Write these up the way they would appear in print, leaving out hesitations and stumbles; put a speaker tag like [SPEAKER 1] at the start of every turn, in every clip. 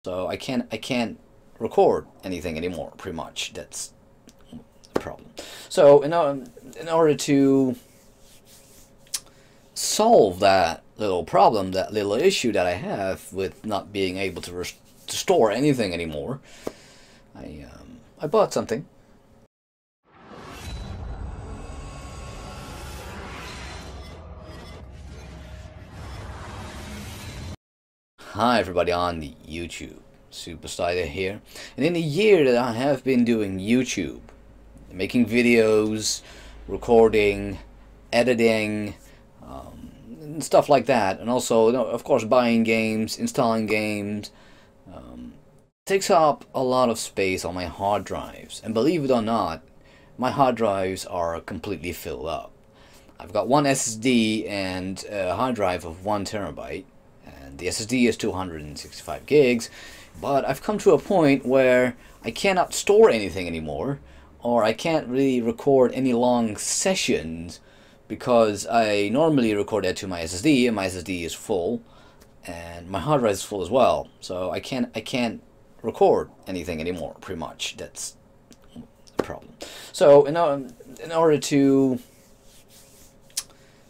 [SPEAKER 1] So I can't record anything anymore. Pretty much that's the problem. So in order to solve that little problem, that little issue that I have with not being able to store anything anymore, I bought something. Hi everybody on the YouTube, Superstar here, and in the year that I have been doing YouTube, making videos, recording, editing, and stuff like that, and also, of course, buying games, installing games, takes up a lot of space on my hard drives, and believe it or not, my hard drives are completely filled up. I've got one SSD and a hard drive of 1 terabyte. The SSD is 265 gigs, but I've come to a point where I cannot store anything anymore, or I can't really record any long sessions because I normally record that to my SSD, and my SSD is full, and my hard drive is full as well. So I can't record anything anymore. Pretty much that's the problem. So in order to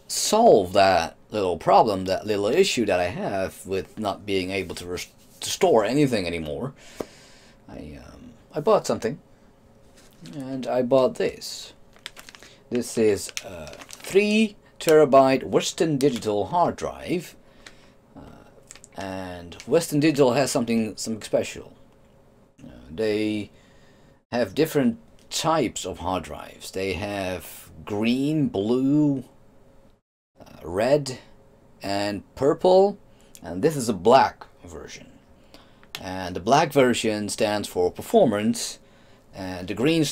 [SPEAKER 1] solve that little problem, that little issue that I have with not being able to store anything anymore, I bought something, and I bought this. This is a 3 terabyte Western Digital hard drive, and Western Digital has something special. They have different types of hard drives. They have green, blue, red, and purple, and this is a black version. And the black version stands for performance, and the green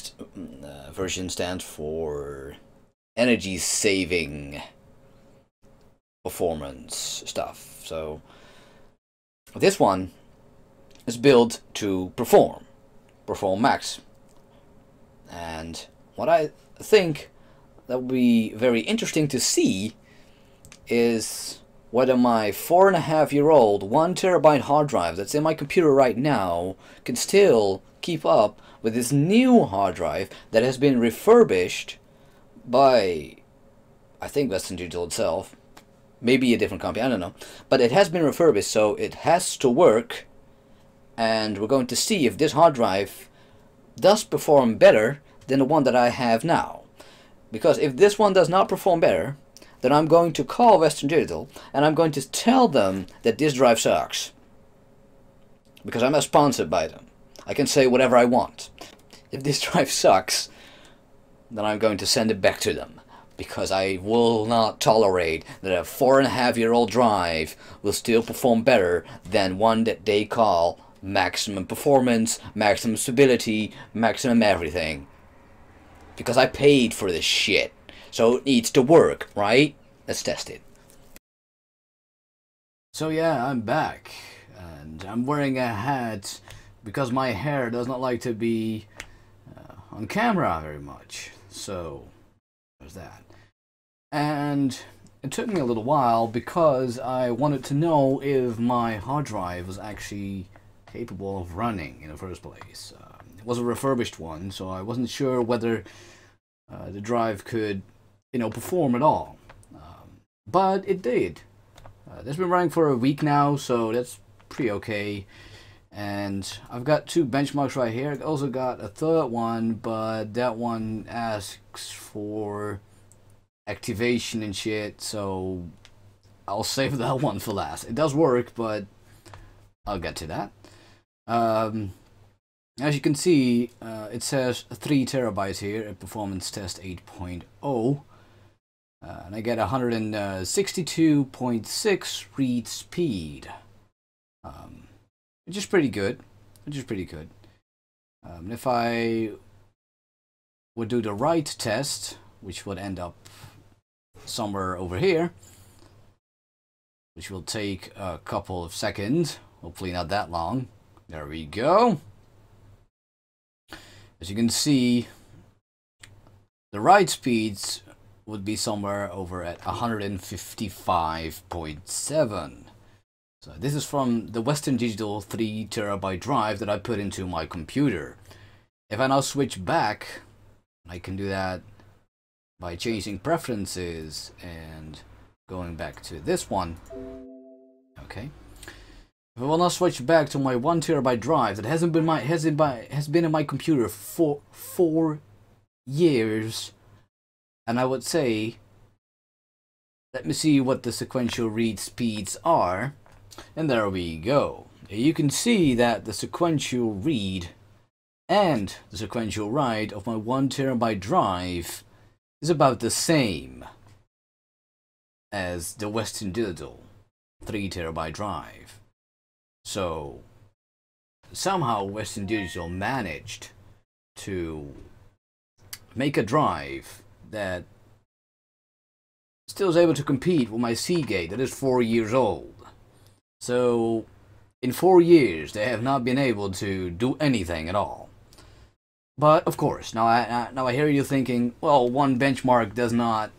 [SPEAKER 1] version stands for energy saving performance stuff. So this one is built to perform max, and what I think that would be very interesting to see is whether my 4.5-year-old 1 terabyte hard drive that's in my computer right now can still keep up with this new hard drive that has been refurbished by, I think, Western Digital itself, maybe a different company, I don't know, but it has been refurbished, so it has to work, and we're going to see if this hard drive does perform better than the one that I have now. Because if this one does not perform better, then I'm going to call Western Digital and I'm going to tell them that this drive sucks. Because I'm not sponsored by them. I can say whatever I want. If this drive sucks, then I'm going to send it back to them. Because I will not tolerate that a 4.5-year-old drive will still perform better than one that they call maximum performance, maximum stability, maximum everything. Because I paid for this shit. So it needs to work, right? Let's test it. So yeah, I'm back. And I'm wearing a hat because my hair does not like to be on camera very much. So there's that. And it took me a little while because I wanted to know if my hard drive was actually capable of running in the first place. It was a refurbished one, so I wasn't sure whether the drive could perform at all. But it did. It's been running for a week now, so that's pretty okay. And I've got 2 benchmarks right here. I also got a third one, but that one asks for activation and shit, so I'll save that one for last. It does work, but I'll get to that. As you can see, it says 3 terabytes here at Performance Test 8.0. And I get 162.6 read speed. Which is pretty good. If I would do the write test, which would end up somewhere over here, which will take a couple of seconds, hopefully not that long. There we go. As you can see, the write speeds would be somewhere over at 155.7. So this is from the Western Digital 3 terabyte drive that I put into my computer. If I now switch back, I can do that by changing preferences and going back to this one. Okay. If I will now switch back to my 1 terabyte drive that has been in my computer for 4 years, and I would say, let me see what the sequential read speeds are, and there we go. You can see that the sequential read and the sequential write of my 1 terabyte drive is about the same as the Western Digital 3 terabyte drive. So somehow Western Digital managed to make a drive that still is able to compete with my Seagate that is 4 years old. So in 4 years they have not been able to do anything at all. But of course, now I hear you thinking, well, one benchmark does not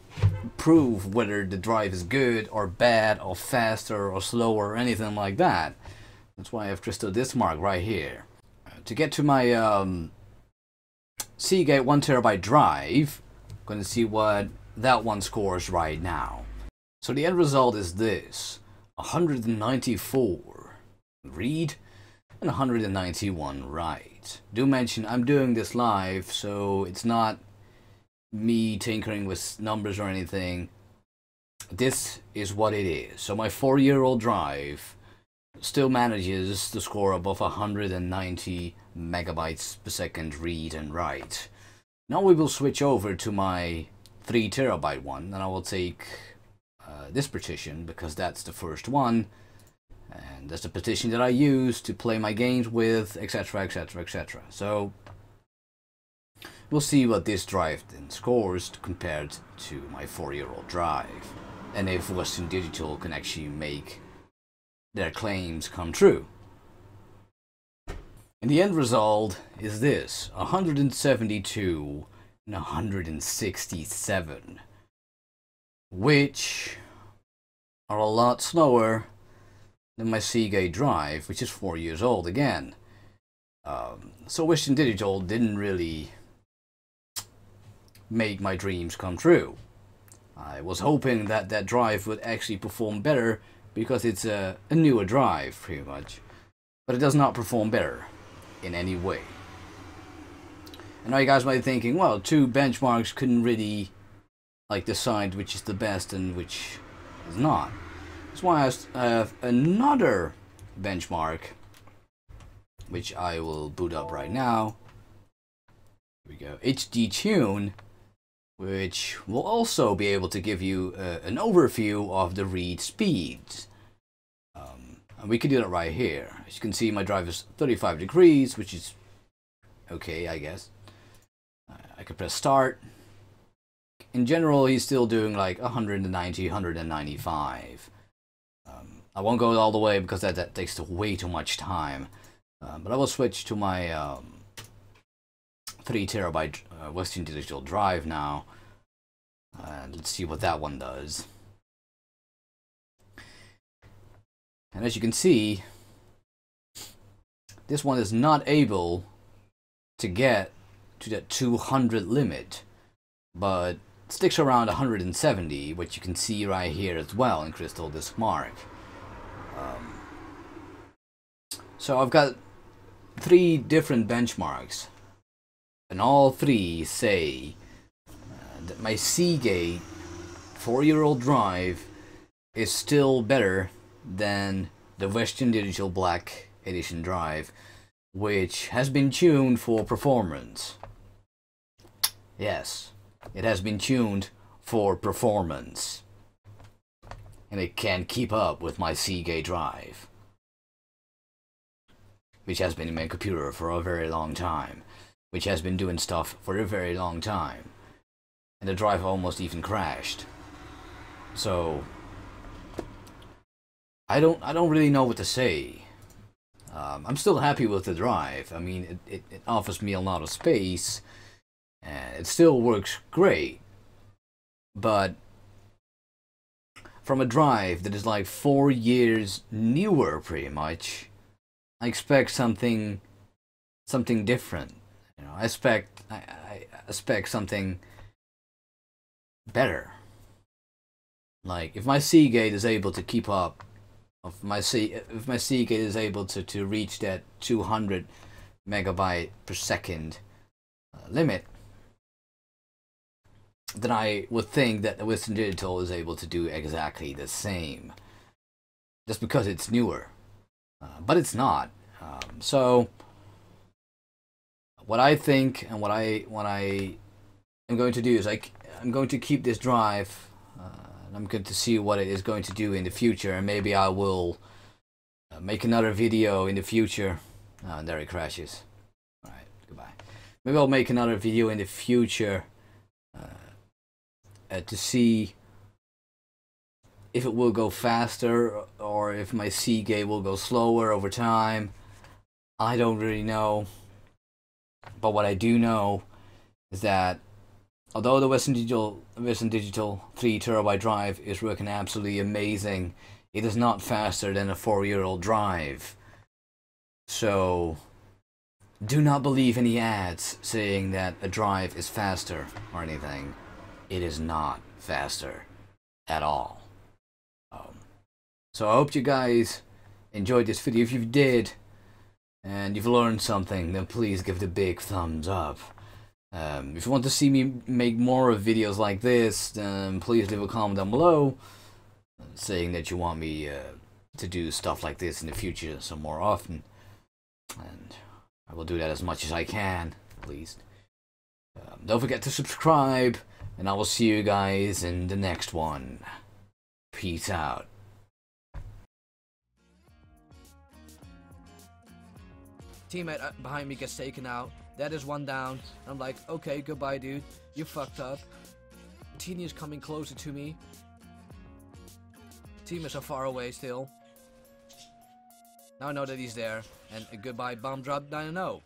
[SPEAKER 1] prove whether the drive is good or bad or faster or slower or anything like that. That's why I have Crystal this mark right here. To get to my Seagate 1 terabyte drive, I'm going to see what that one scores right now. So the end result is this: 194 read and 191 write. Do mention I'm doing this live, so it's not me tinkering with numbers or anything. This is what it is. So my 4-year-old drive still manages to score above 190 megabytes per second read and write. Now we will switch over to my 3 terabyte one, and I will take this partition because that's the first one, and that's the partition that I use to play my games with, etc, etc, etc. So we'll see what this drive then scores compared to my 4-year-old drive, and if Western Digital can actually make their claims come true. And the end result is this: 172 and 167, which are a lot slower than my Seagate drive, which is 4 years old again. So Western Digital didn't really make my dreams come true. I was hoping that that drive would actually perform better because it's a newer drive, pretty much. But it does not perform better in any way. I know you guys might be thinking, well, 2 benchmarks couldn't really decide which is the best and which is not. That's why I have another benchmark, which I will boot up right now. Here we go, HD Tune, which will also be able to give you an overview of the read speeds. And we can do that right here. As you can see, my drive is 35 degrees, which is okay, I guess. I could press start. In general, he's still doing like 190, 195. I won't go all the way because that takes way too much time. But I will switch to my 3 terabyte Western Digital drive now. Let's see what that one does. And as you can see, this one is not able to get to that 200 limit, but sticks around 170, which you can see right here as well in Crystal this mark. So I've got 3 different benchmarks, and all 3 say that my Seagate 4-year-old drive is still better than the Western Digital Black Edition drive, which has been tuned for performance. Yes, it has been tuned for performance, and it can't keep up with my Seagate drive, which has been in my computer for a very long time, which has been doing stuff for a very long time, and the drive almost even crashed. So I don't really know what to say. I'm still happy with the drive. I mean, it offers me a lot of space, and it still works great. But from a drive that is like 4 years newer, pretty much, I expect something different. You know, I expect something better. Like if my seagate is able to keep up, if my seagate is able to reach that 200 megabyte per second limit, then I would think that the Western Digital is able to do exactly the same, just because it's newer. But it's not. So what I think and what I am going to do is I'm going to keep this drive. And I'm going to see what it is going to do in the future, and maybe I will make another video in the future. And there it crashes. Alright, goodbye. Maybe I'll make another video in the future to see if it will go faster or if my seagate will go slower over time. I don't really know. But what I do know is that although the Western Digital 3 terabyte drive is working absolutely amazing, it is not faster than a 4-year-old drive. So do not believe any ads saying that a drive is faster or anything. It is not faster at all. So I hope you guys enjoyed this video. If you did and you've learned something, then please give it a big thumbs up. If you want to see me make more of videos like this, then please leave a comment down below saying that you want me to do stuff like this in the future some more often. And I will do that as much as I can, at least. Don't forget to subscribe, and I will see you guys in the next one. Peace out. Teammate behind me gets taken out. That is one down. I'm like, okay, goodbye, dude. You fucked up. Teeny is coming closer to me. Team is so far away still. Now I know that he's there. And a goodbye bomb drop, I don't know.